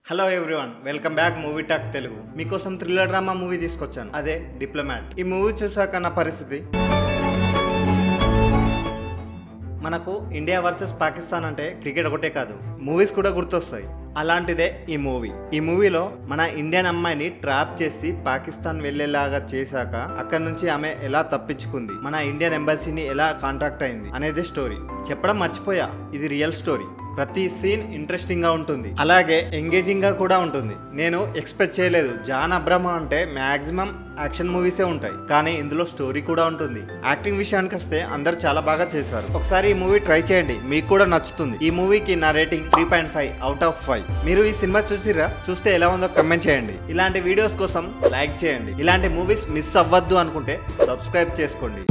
Hello everyone, welcome back movie talk Telugu. మీకోసం thriller drama movie తీసుకొచ్చాను, అదే డిప్లొమాట్. ఈ మూవీ చూసాక నా పరిస్థితి, మనకు ఇండియా వర్సెస్ పాకిస్తాన్ అంటే క్రికెట్ ఒకటే కాదు, మూవీస్ కూడా గుర్తొస్తాయి. అలాంటిదే ఈ మూవీ. ఈ మూవీలో మన ఇండియన్ అమ్మాయిని ట్రాప్ చేసి పాకిస్తాన్ వెళ్లేలాగా చేశాక అక్కడి నుంచి ఆమె ఎలా తప్పించుకుంది, మన ఇండియన్ ఎంబసీని ఎలా కాంటాక్ట్ అయింది అనేది స్టోరీ. చెప్పడం మర్చిపోయా, ఇది రియల్ స్టోరీ. ప్రతి సీన్ ఇంట్రెస్టింగ్ గా ఉంటుంది, అలాగే ఎంగేజింగ్ గా కూడా ఉంటుంది. నేను ఎక్స్పెక్ట్ చేయలేదు. జాన్ అబ్రహ్మ అంటే మాక్సిమం యాక్షన్ మూవీసే ఉంటాయి, కానీ ఇందులో స్టోరీ కూడా ఉంటుంది. యాక్టింగ్ విషయానికి వస్తే అందరు చాలా బాగా చేశారు. ఒకసారి ఈ మూవీ ట్రై చేయండి, మీకు కూడా నచ్చుతుంది. ఈ మూవీకి నా రేటింగ్ 3.5 అవుట్ ఆఫ్ 5. మీరు ఈ సినిమా చూసిరా? చూస్తే ఎలా ఉందో కమెంట్ చేయండి. ఇలాంటి వీడియోస్ కోసం లైక్ చేయండి. ఇలాంటి మూవీస్ మిస్ అవ్వద్దు అనుకుంటే సబ్స్క్రైబ్ చేసుకోండి.